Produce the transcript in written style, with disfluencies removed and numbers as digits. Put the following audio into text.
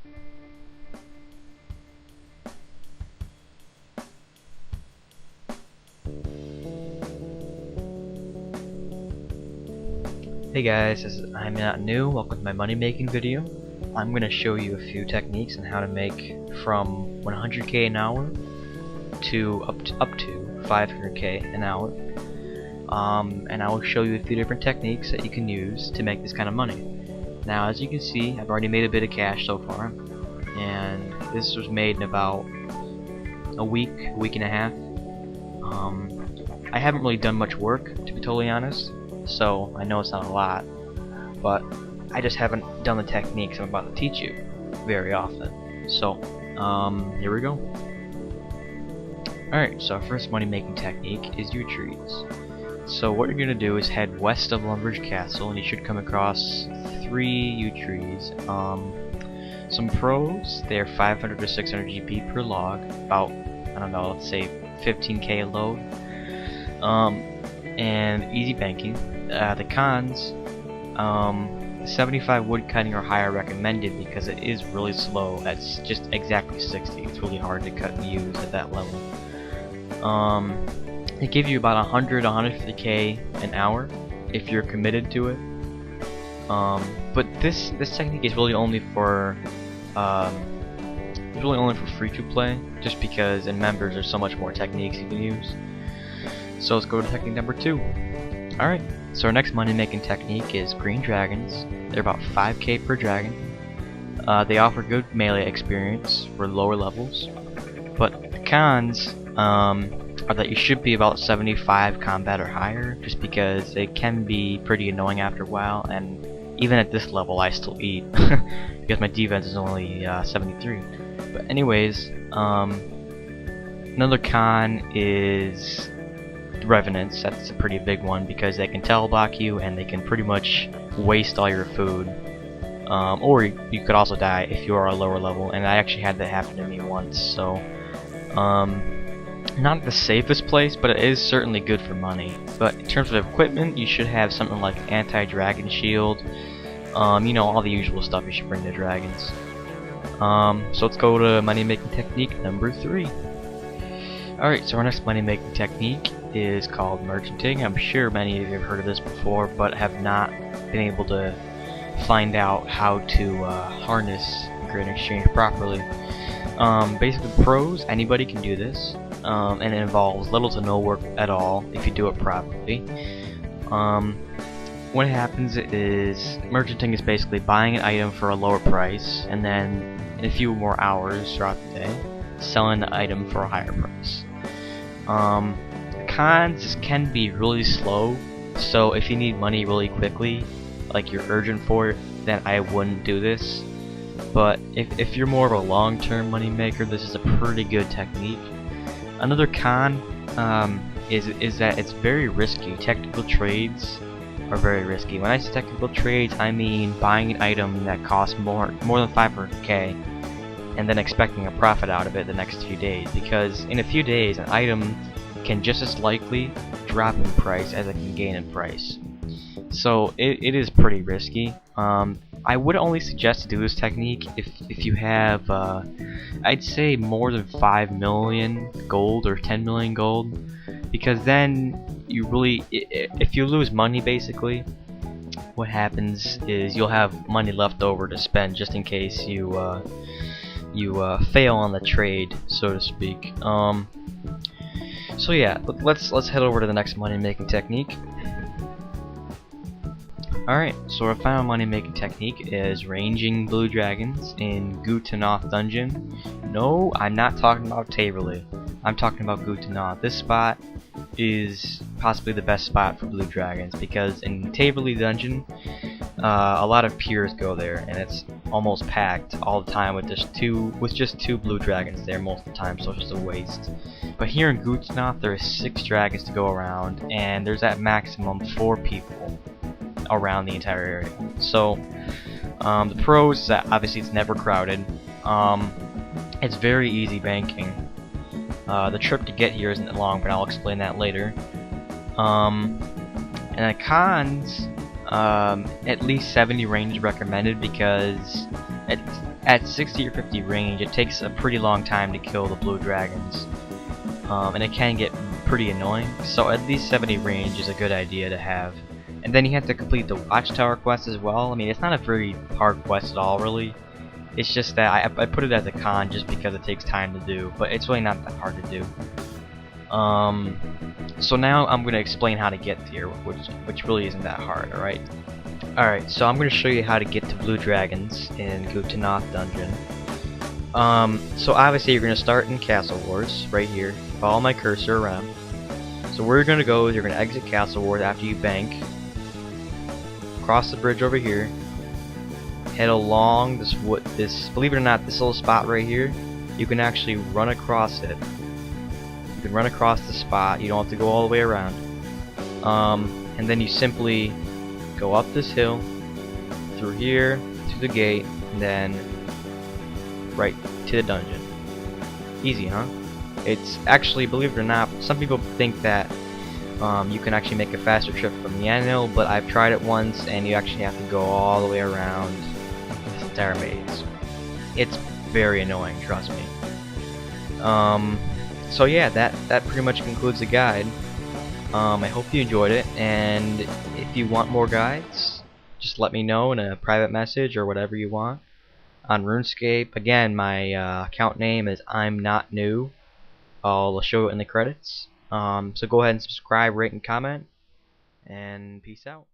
Hey guys, I'm not new. Welcome to my money making video. I'm going to show you a few techniques on how to make from 100k an hour to up to 500k an hour. And I will show you a few different techniques that you can use to make this kind of money. Now, as you can see, I've already made a bit of cash so far, and this was made in about a week and a half. I haven't really done much work, to be totally honest, so I know it's not a lot, but I just haven't done the techniques I'm about to teach you very often. So, here we go. Alright, so our first money making technique is yew trees. So what you're going to do is head west of Lumbridge Castle, and you should come across 3 yew trees. Some pros, they're 500 to 600 GP per log, about, I don't know, let's say 15k a load. And easy banking. The cons, 75 wood cutting or higher recommended because it is really slow. That's just exactly 60. It's really hard to cut yews at that level. They give you about 150k an hour if you're committed to it. But this technique is really only for free to play, just because in members there's so much more techniques you can use. So let's go to technique number 2. Alright, so our next money making technique is green dragons. They're about 5k per dragon. They offer good melee experience for lower levels, but the cons are that you should be about 75 combat or higher, just because they can be pretty annoying after a while, and even at this level I still eat because my defense is only 73. But anyways, another con is revenants. That's a pretty big one because they can teleblock you and they can pretty much waste all your food, or you could also die if you are a lower level, and I actually had that happen to me once. So not the safest place, but it is certainly good for money. But in terms of equipment, you should have something like anti-dragon shield, you know, all the usual stuff you should bring to dragons. So let's go to money making technique number 3. Alright, so our next money making technique is called merchanting. I'm sure many of you have heard of this before, but have not been able to find out how to harness grain exchange properly. Basically, pros, anybody can do this, and it involves little to no work at all if you do it properly. What happens is, merchanting is basically buying an item for a lower price, and then in a few more hours throughout the day, selling the item for a higher price. Cons can be really slow, so if you need money really quickly, like you're urgent for it, then I wouldn't do this. But if you're more of a long-term money maker, this is a pretty good technique. Another con is that it's very risky. Technical trades are very risky. When I say technical trades, I mean buying an item that costs more than 500k and then expecting a profit out of it the next few days, because in a few days an item can just as likely drop in price as it can gain in price. So it is pretty risky. I would only suggest to do this technique if you have I'd say more than 5 million gold or 10 million gold, because then you really, if you lose money, basically what happens is you'll have money left over to spend just in case you fail on the trade, so to speak. So yeah, let's head over to the next money making technique. Alright, so our final money making technique is ranging blue dragons in Gutanoth dungeon. No, I'm not talking about Taverley. I'm talking about Gutanoth. This spot is possibly the best spot for blue dragons, because in Taverley dungeon, a lot of peers go there, and it's almost packed all the time with just two blue dragons there most of the time, so it's just a waste. But here in Gutanoth, there are 6 dragons to go around, and there's at maximum 4 people around the entire area. So the pros is that obviously it's never crowded. It's very easy banking. The trip to get here isn't long, but I'll explain that later. And the cons, at least 70 range is recommended, because at 60 or 50 range, it takes a pretty long time to kill the blue dragons, and it can get pretty annoying. So at least 70 range is a good idea to have. And then you have to complete the watchtower quest as well. I mean, it's not a very hard quest at all, really. It's just that I put it as a con just because it takes time to do, but it's really not that hard to do. So now I'm going to explain how to get here, which really isn't that hard, alright? Alright, so I'm going to show you how to get to blue dragons in Gutanath dungeon. So obviously you're going to start in Castle Wars, right here. Follow my cursor around. So where you're going to go is you're going to exit Castle Wars after you bank. Cross the bridge over here. Head along this believe it or not, this little spot right here, you can actually run across it. You can run across the spot, you don't have to go all the way around. And then you simply go up this hill, through here, to the gate, and then right to the dungeon. Easy, huh? It's actually, believe it or not, some people think that you can actually make a faster trip from the end hill, but I've tried it once and you actually have to go all the way around this entire maze. It's very annoying, trust me. So yeah, that pretty much concludes the guide. I hope you enjoyed it, and if you want more guides, just let me know in a private message or whatever you want on RuneScape. Again, my account name is I'm Not New. I'll show it in the credits. So go ahead and subscribe, rate, and comment, and peace out.